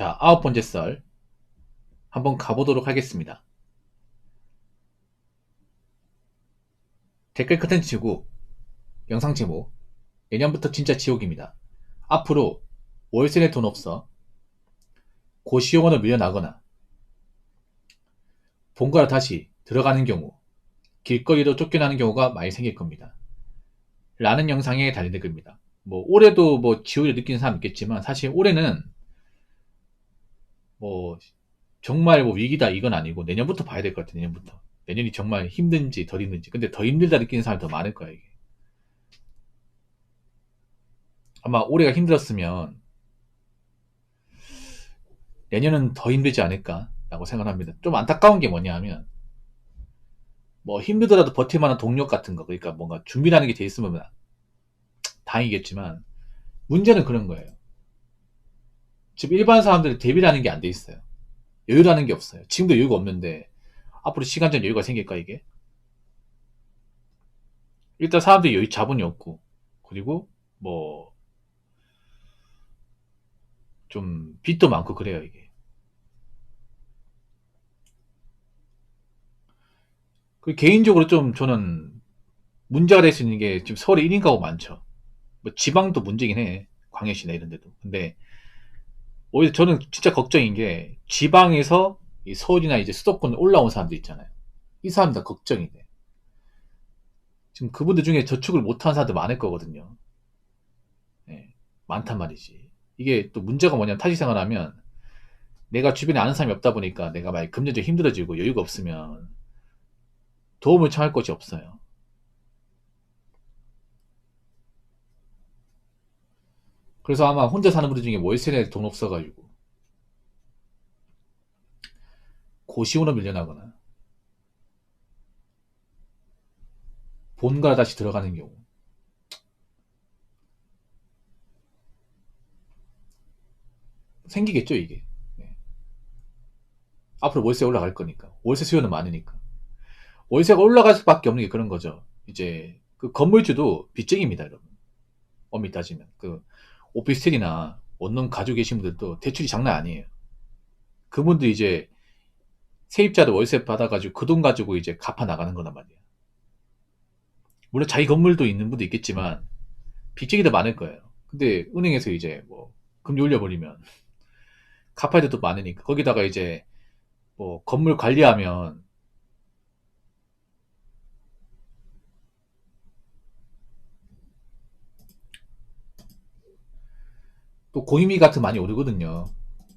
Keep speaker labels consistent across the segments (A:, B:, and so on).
A: 자, 9번째 썰 한번 가보도록 하겠습니다. 댓글 컨텐츠 치고 영상 제목 내년부터 진짜 지옥입니다. 앞으로 월세 낼 돈 없어 고시원을 밀려나거나 본가로 다시 들어가는 경우 길거리로 쫓겨나는 경우가 많이 생길 겁니다. 라는 영상에 달린 댓글입니다. 올해도 지옥을 느끼는 사람 있겠지만 사실 올해는 정말 위기다 이건 아니고 내년부터 봐야 될 것 같아요. 내년부터. 내년이 정말 힘든지 덜 힘든지. 근데 더 힘들다 느끼는 사람이 더 많을 거야 이게. 아마 올해가 힘들었으면 내년은 더 힘들지 않을까 라고 생각합니다. 좀 안타까운 게 뭐냐 하면 힘들더라도 버틸 만한 동력 같은 거, 그러니까 뭔가 준비라는 게 돼 있으면 다행이겠지만 문제는 그런 거예요. 지금 일반 사람들이 대비라는 게 안 돼 있어요. 여유라는 게 없어요. 지금도 여유가 없는데 앞으로 시간적 여유가 생길까 이게? 일단 사람들이 여유 자본이 없고, 그리고 좀 빚도 많고 그래요 이게. 개인적으로 좀 저는 문제가 될 수 있는 게 지금 서울에 1인 가구 많죠. 지방도 문제긴 해. 광역시나 이런 데도. 근데 오히려 저는 진짜 걱정인 게 지방에서 이 서울이나 이제 수도권 올라온 사람들 있잖아요. 이 사람들 다 걱정이 돼. 지금 그분들 중에 저축을 못하는 사람들 많을 거거든요. 예, 많단 말이지. 이게 또 문제가 뭐냐면 타지 생활하면 내가 주변에 아는 사람이 없다 보니까 내가 만약 금전적으로 힘들어지고 여유가 없으면 도움을 청할 곳이 없어요. 그래서 아마 혼자 사는 분들 중에 월세 낼 돈 없어가지고 고시원으로 밀려나거나 본가 다시 들어가는 경우 생기겠죠 이게. 네. 앞으로 월세 올라갈 거니까 월세 수요는 많으니까 월세가 올라갈 수밖에 없는 게 그런 거죠. 이제 그 건물주도 빚쟁입니다 여러분. 엄밀히 따지면 그 오피스텔이나 원룸 가지고 계신 분들도 대출이 장난 아니에요. 그분들 이제 세입자도 월세 받아가지고 그 돈 가지고 이제 갚아 나가는 거란 말이에요. 물론 자기 건물도 있는 분도 있겠지만 빚쟁이도 많을 거예요. 근데 은행에서 이제 금리 올려버리면 갚아야 될 돈 많으니까 거기다가 이제 건물 관리하면 또 공임비 같은 많이 오르거든요.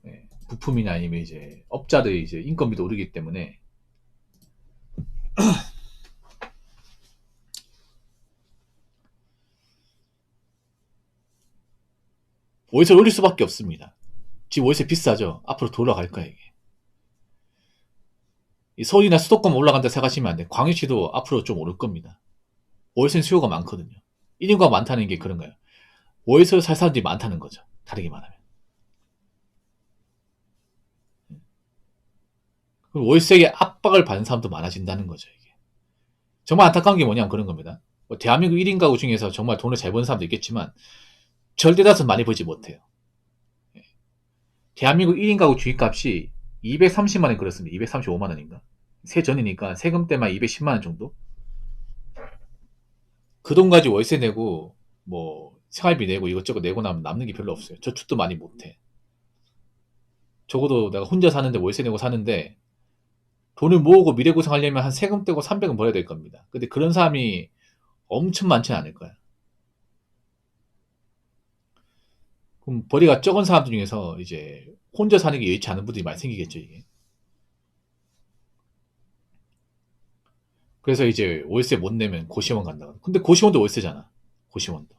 A: 예, 부품이나 아니면 이제 업자들 이제 인건비도 오르기 때문에 월세 올릴 수밖에 없습니다. 지금 월세 비싸죠. 앞으로 더 올라갈 거야 이게. 서울이나 수도권 올라간다 생각하시면 안 돼. 광역시도 앞으로 좀 오를 겁니다. 월세 수요가 많거든요. 1인구가 많다는 게 그런 거예요. 월세를 살 사람들이 많다는 거죠. 다르게 말하면. 월세에 압박을 받는 사람도 많아진다는 거죠. 이게. 정말 안타까운 게 뭐냐면 그런 겁니다. 대한민국 1인 가구 중에서 정말 돈을 잘 버는 사람도 있겠지만 절대 다수 많이 벌지 못해요. 대한민국 1인 가구 주식값이 230만 원 그렇습니다. 235만 원인가? 세전이니까 세금 때만 210만 원 정도? 그 돈 가지고 월세 내고 생활비 내고 이것저것 내고 나면 남는 게 별로 없어요. 저축도 많이 못해. 적어도 내가 혼자 사는데 월세 내고 사는데 돈을 모으고 미래 구성하려면 한 세금 떼고 300은 벌어야 될 겁니다. 근데 그런 사람이 엄청 많지는 않을 거야. 그럼 벌이가 적은 사람들 중에서 이제 혼자 사는 게 여의치 않은 분들이 많이 생기겠죠, 이게. 그래서 이제 월세 못 내면 고시원 간다. 근데 고시원도 월세잖아. 고시원도.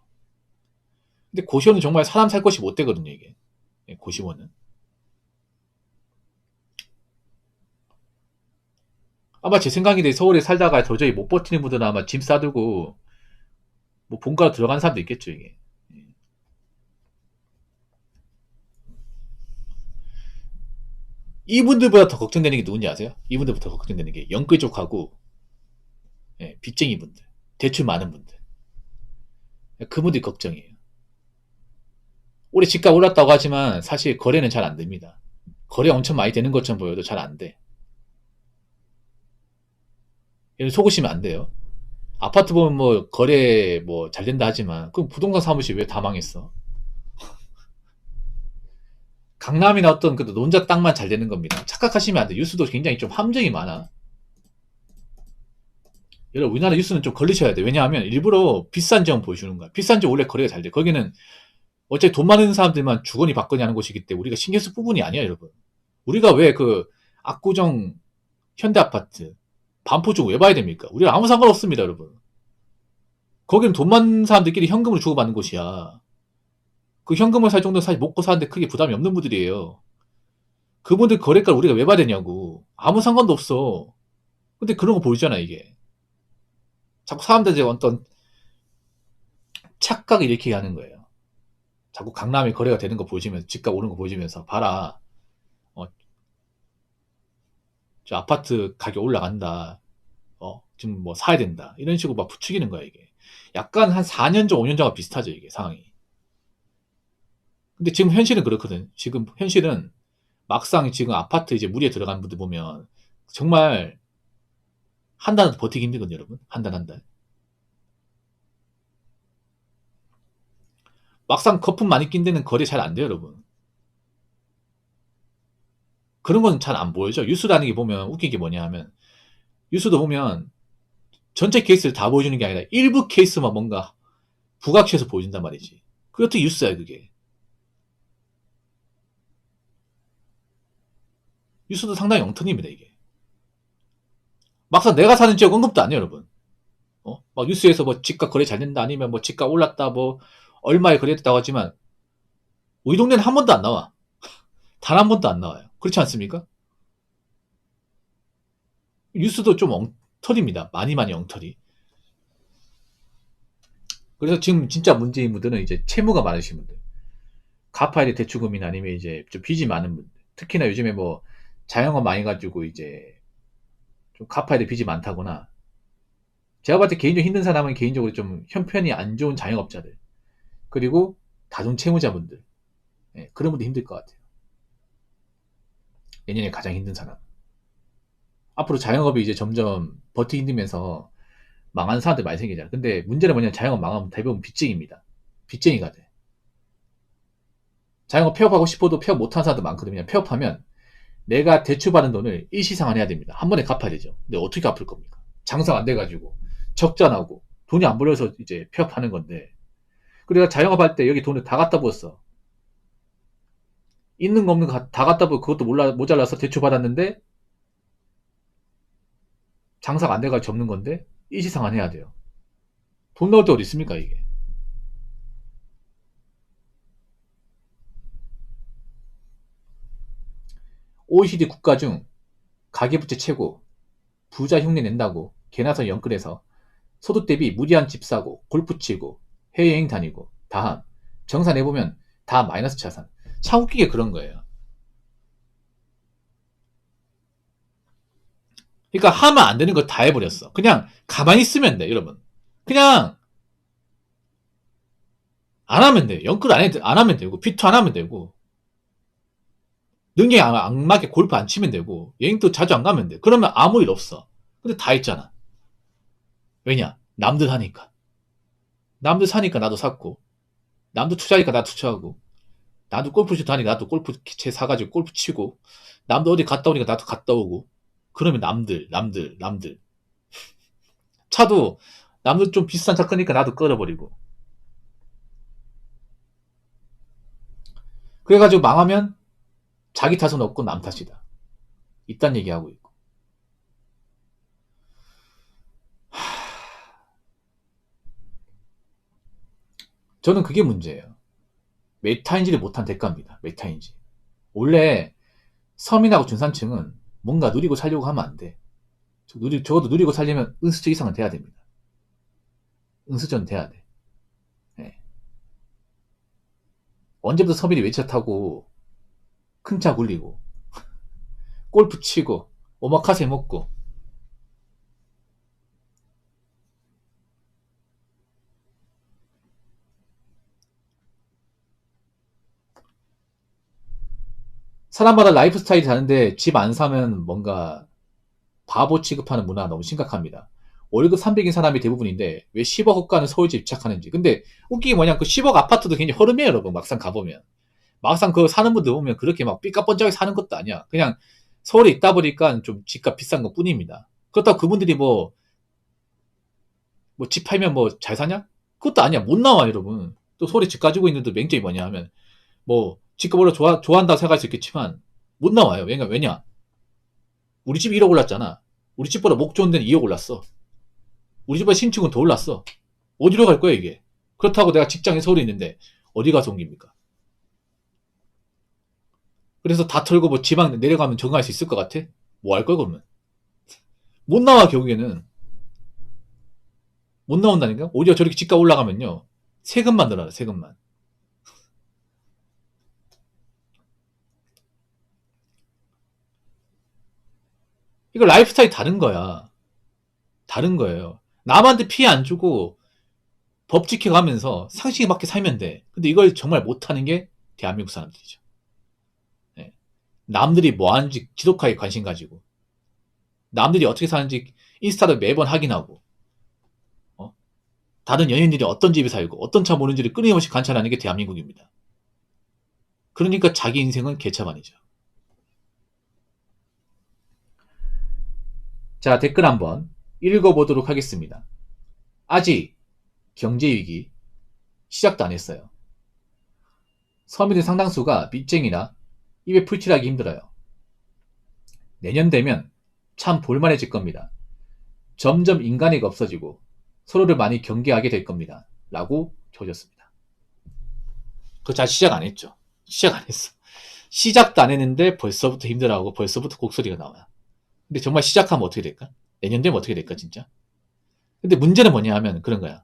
A: 근데 고시원은 정말 사람 살 곳이 못 되거든요, 이게. 고시원은. 아마 제 생각인데 서울에 살다가 도저히 못 버티는 분들은 아마 짐 싸들고 본가로 들어간 사람도 있겠죠, 이게. 이분들보다 더 걱정되는 게 누군지 아세요? 이분들보다 더 걱정되는 게 영끌 쪽하고 빚쟁이 분들, 대출 많은 분들. 그분들이 걱정이에요. 올해 집값 올랐다고 하지만 사실 거래는 잘 안 됩니다. 거래 엄청 많이 되는 것처럼 보여도 잘 안 돼. 얘는 속으시면 안 돼요. 아파트 보면 뭐 거래 뭐 잘 된다 하지만 그럼 부동산 사무실 왜 다 망했어? 강남이나 어떤 그 논자 땅만 잘 되는 겁니다. 착각하시면 안 돼. 뉴스도 굉장히 좀 함정이 많아. 여러분 우리나라 뉴스는 좀 걸리셔야 돼. 왜냐하면 일부러 비싼 점 보여주는 거야. 비싼 점 원래 거래가 잘 돼. 거기는 어차피 돈 많은 사람들만 주거니 받거니 하는 곳이기 때문에 우리가 신경 쓸 부분이 아니야, 여러분. 우리가 왜 그 압구정 현대아파트, 반포중 왜 봐야 됩니까? 우리가 아무 상관없습니다, 여러분. 거기는 돈 많은 사람들끼리 현금으로 주고받는 곳이야. 그 현금을 살 정도는 사실 먹고 사는데 크게 부담이 없는 분들이에요. 그분들 거래가를 우리가 왜 봐야 되냐고. 아무 상관도 없어. 근데 그런 거 보이잖아, 이게. 자꾸 사람들이 어떤 착각을 일으키게 하는 거예요. 자꾸 강남에 거래가 되는 거 보여주면서, 집값 오르는 거 보여주면서, 봐라. 어, 저 아파트 가격 올라간다. 지금 뭐 사야 된다. 이런 식으로 막 부추기는 거야, 이게. 약간 한 4년 전, 5년 전과 비슷하죠, 이게 상황이. 근데 지금 현실은 그렇거든. 지금 현실은 막상 지금 아파트 이제 무리에 들어간 분들 보면 정말 한 달은 버티기 힘들거든요, 여러분. 한 달, 한 달. 막상 거품 많이 낀 데는 거래 잘 안 돼요, 여러분. 그런 건 잘 안 보여져. 뉴스라는 게 보면 웃긴 게 뭐냐 하면, 뉴스도 보면 전체 케이스를 다 보여주는 게 아니라 일부 케이스만 뭔가 부각시켜서 보여준단 말이지. 그게 어떻게 뉴스야, 그게. 뉴스도 상당히 엉터리입니다, 이게. 막상 내가 사는 지역 언급도 안 해요, 여러분. 막 뉴스에서 뭐 집값 거래 잘 된다, 아니면 뭐 집값 올랐다, 뭐 얼마에 거래됐다고 하지만, 우리 동네는 한 번도 안 나와. 단 한 번도 안 나와요. 그렇지 않습니까? 뉴스도 좀 엉터리입니다. 많이 많이 엉터리. 그래서 지금 진짜 문제인 분들은 이제 채무가 많으신 분들. 갚아야 될 대출금이나 아니면 이제 좀 빚이 많은 분들. 특히나 요즘에 뭐 자영업 많이 가지고 이제 좀 갚아야 될 빚이 많다거나, 제가 봤을 때 개인적으로 힘든 사람은 개인적으로 좀 형편이 안 좋은 자영업자들. 그리고 다중 채무자분들. 예, 그런 분들 힘들 것 같아요. 내년에 가장 힘든 사람. 앞으로 자영업이 이제 점점 버티기 힘들면서 망하는 사람들 많이 생기잖아요. 근데 문제는 뭐냐면 자영업 망하면 대부분 빚쟁이입니다. 빚쟁이가 돼. 자영업 폐업하고 싶어도 폐업 못하는 사람도 많거든요. 폐업하면 내가 대출받은 돈을 일시상환해야 됩니다. 한 번에 갚아야 되죠. 근데 어떻게 갚을 겁니까? 장사가 안 돼가지고 적자 나고 돈이 안 벌려서 이제 폐업하는 건데, 그래가 자영업할 때 여기 돈을 다 갖다 부었어. 있는 거 없는 거 다 갖다 부어. 그것도 모자라서 대출받았는데 장사가 안 돼가지고 접는 건데 일시상환해야 돼요. 돈 나올 때 어디 있습니까, 이게. OECD 국가 중 가계부채 최고, 부자 흉내 낸다고 개나서 영끌해서 소득 대비 무리한 집 사고, 골프 치고, 해외여행 다니고, 다함. 정산 해보면 다 마이너스 자산. 참 웃기게 그런 거예요. 그러니까 하면 안 되는 거 다 해버렸어. 그냥 가만히 있으면 돼, 여러분. 그냥 안 하면 돼. 영끌 안 하면 되고, 피투 안 하면 되고, 능력이 안 맞게 골프 안 치면 되고, 여행도 자주 안 가면 돼. 그러면 아무 일 없어. 근데 다 있잖아. 왜냐? 남들 하니까. 남들 사니까 나도 샀고, 남들 투자하니까 나도 투자하고, 나도 골프채 하니까 나도 골프채 사가지고 골프 치고, 남도 어디 갔다 오니까 나도 갔다 오고. 그러면 남들. 차도 남들 좀 비싼 차 끄니까 나도 끌어버리고. 그래가지고 망하면 자기 탓은 없고 남 탓이다. 이딴 얘기하고 있고. 저는 그게 문제예요. 메타인지를 못한 대가입니다. 메타인지. 원래 서민하고 중산층은 뭔가 누리고 살려고 하면 안 돼. 적어도 누리고 살려면 은수저 이상은 돼야 됩니다. 은수저는 돼야 돼. 네. 언제부터 서민이 외차 타고 큰 차 굴리고 골프 치고 오마카세 먹고. 사람마다 라이프 스타일이 다른데 집 안 사면 뭔가 바보 취급하는 문화 너무 심각합니다. 월급 300인 사람이 대부분인데 왜 10억 호가는 서울집 집착하는지. 근데 웃기게 뭐냐, 그 10억 아파트도 굉장히 허름해요, 여러분. 막상 가보면. 막상 그거 사는 분들 보면 그렇게 막 삐까뻔쩍하게 사는 것도 아니야. 그냥 서울에 있다 보니까 좀 집값 비싼 것 뿐입니다. 그렇다고 그분들이 집 팔면 뭐 잘 사냐? 그것도 아니야. 못 나와, 여러분. 또 서울에 집 가지고 있는데 맹점이 뭐냐 하면, 집값 원래 좋아한다고 생각할 수 있겠지만, 못 나와요. 왜냐? 우리 집 1억 올랐잖아. 우리 집보다 목 좋은 데는 2억 올랐어. 우리 집보다 신축은 더 올랐어. 어디로 갈 거야, 이게? 그렇다고 내가 직장에 서울에 있는데, 어디 가서 옮깁니까? 그래서 다 털고 지방 내려가면 적응할 수 있을 것 같아? 뭐 할 거야, 그러면? 못 나와, 결국에는. 못 나온다니까? 오히려 저렇게 집값 올라가면요. 세금만 늘어나, 세금만. 이거 라이프 스타일이 다른 거야. 다른 거예요. 남한테 피해 안 주고 법 지켜가면서 상식에 맞게 살면 돼. 근데 이걸 정말 못하는 게 대한민국 사람들이죠. 네. 남들이 뭐 하는지 지독하게 관심 가지고, 남들이 어떻게 사는지 인스타도 매번 확인하고, 어? 다른 연예인들이 어떤 집에 살고 어떤 차 모는지를 끊임없이 관찰하는 게 대한민국입니다. 그러니까 자기 인생은 개차반이죠. 자, 댓글 한번 읽어보도록 하겠습니다. 아직 경제위기 시작도 안 했어요. 서민들 상당수가 빚쟁이나 입에 풀칠하기 힘들어요. 내년 되면 참 볼만해질 겁니다. 점점 인간애가 없어지고 서로를 많이 경계하게 될 겁니다. 라고 적어줬습니다. 그거 잘 시작 안 했죠. 시작 안 했어. 시작도 안 했는데 벌써부터 힘들어하고 벌써부터 곡소리가 나와요. 근데 정말 시작하면 어떻게 될까? 내년 되면 어떻게 될까, 진짜? 근데 문제는 뭐냐 하면 그런 거야.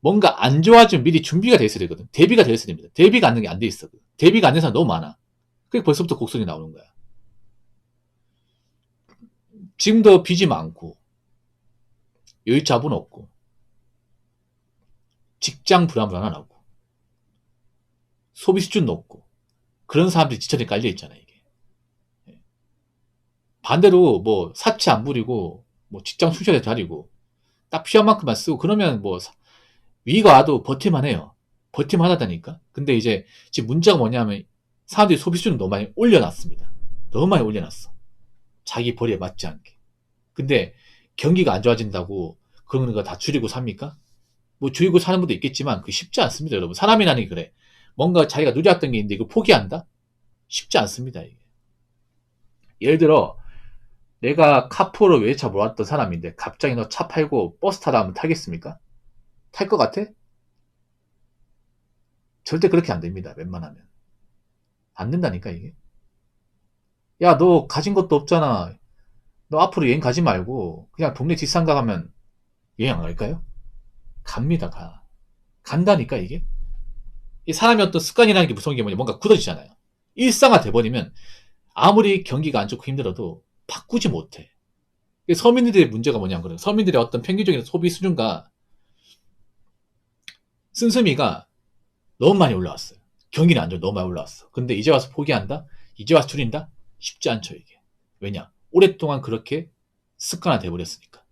A: 뭔가 안 좋아지면 미리 준비가 돼 있어야 되거든. 대비가 돼 있어야 됩니다. 대비가 안 된 게 안 돼 있어. 대비가 안 된 사람 너무 많아. 그게 벌써부터 곡소리 나오는 거야. 지금도 빚이 많고, 여유자본 없고, 직장 불안불안하고, 소비 수준 높고, 그런 사람들이 지천에 깔려 있잖아, 이게. 반대로 사치 안 부리고, 직장 수셔에 다니고, 딱 필요한 만큼만 쓰고, 그러면 위가 와도 버틸만 해요. 버틸만 하다니까? 근데 이제, 지금 문제가 뭐냐면, 사람들이 소비 수준을 너무 많이 올려놨습니다. 너무 많이 올려놨어. 자기 벌이에 맞지 않게. 근데, 경기가 안 좋아진다고, 그런 거 다 줄이고 삽니까? 줄이고 사는 분도 있겠지만, 그게 쉽지 않습니다, 여러분. 사람이라는 게 그래. 뭔가 자기가 누렸던 게 있는데, 이거 포기한다? 쉽지 않습니다, 이게. 예를 들어, 내가 카푸어로 외차 몰았던 사람인데, 갑자기 너 차 팔고 버스 타다 하면 타겠습니까? 탈 것 같아? 절대 그렇게 안 됩니다, 웬만하면. 안 된다니까, 이게. 야, 너 가진 것도 없잖아. 너 앞으로 여행 가지 말고, 그냥 동네 뒷산가 가면 여행 안 갈까요? 갑니다, 가. 간다니까, 이게. 이 사람의 어떤 습관이라는 게 무서운 게 뭐냐, 뭔가 굳어지잖아요. 일상화 돼버리면, 아무리 경기가 안 좋고 힘들어도 바꾸지 못해. 서민들의 문제가 뭐냐면, 그래요. 서민들의 어떤 평균적인 소비 수준과 씀씀이가 너무 많이 올라왔어요. 경기는 안 좋아, 너무 많이 올라왔어. 근데 이제 와서 포기한다? 이제 와서 줄인다? 쉽지 않죠, 이게. 왜냐? 오랫동안 그렇게 습관화 돼버렸으니까.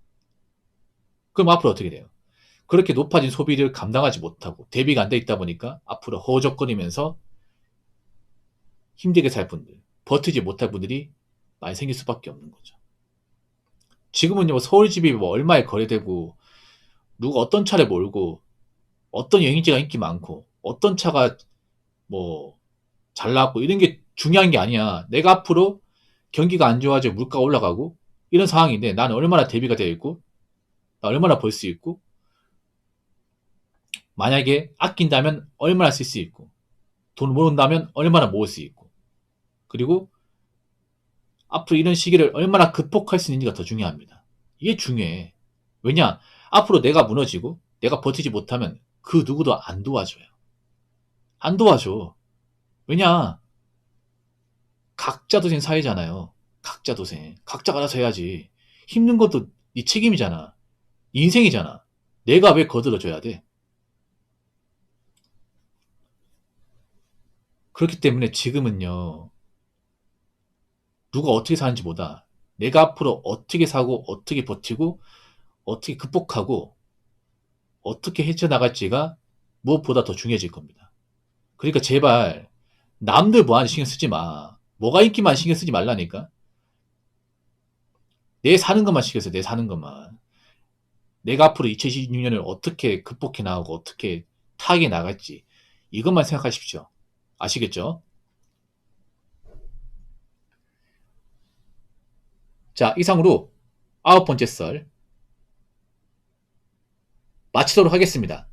A: 그럼 앞으로 어떻게 돼요? 그렇게 높아진 소비를 감당하지 못하고 대비가 안 돼 있다 보니까 앞으로 허우적거리면서 힘들게 살 분들, 버티지 못할 분들이 많이 생길 수밖에 없는 거죠. 지금은요, 서울집이 얼마에 거래되고, 누가 어떤 차를 몰고, 어떤 여행지가 인기 많고, 어떤 차가 잘 나왔고, 이런 게 중요한 게 아니야. 내가 앞으로 경기가 안 좋아지고 물가가 올라가고, 이런 상황인데, 나는 얼마나 대비가 되어 있고, 나 얼마나 벌 수 있고, 만약에 아낀다면 얼마나 쓸 수 있고, 돈 모은다면 얼마나 모을 수 있고, 그리고 앞으로 이런 시기를 얼마나 극복할 수 있는지가 더 중요합니다. 이게 중요해. 왜냐? 앞으로 내가 무너지고 내가 버티지 못하면 그 누구도 안 도와줘요. 안 도와줘. 왜냐? 각자 도생 사회잖아요. 각자 도생. 각자가 알아서 해야지. 힘든 것도 네 책임이잖아. 네 인생이잖아. 내가 왜 거들어줘야 돼? 그렇기 때문에 지금은요, 누가 어떻게 사는지보다 내가 앞으로 어떻게 사고 어떻게 버티고 어떻게 극복하고 어떻게 헤쳐나갈지가 무엇보다 더 중요해질 겁니다. 그러니까 제발 남들 뭐하는지 신경 쓰지 마. 뭐가 인기만 신경 쓰지 말라니까. 내 사는 것만 신경 써. 내 사는 것만. 내가 앞으로 2026년을 어떻게 극복해 나가고 어떻게 타게 나갈지 이것만 생각하십시오. 아시겠죠? 자, 이상으로 9번째 썰 마치도록 하겠습니다.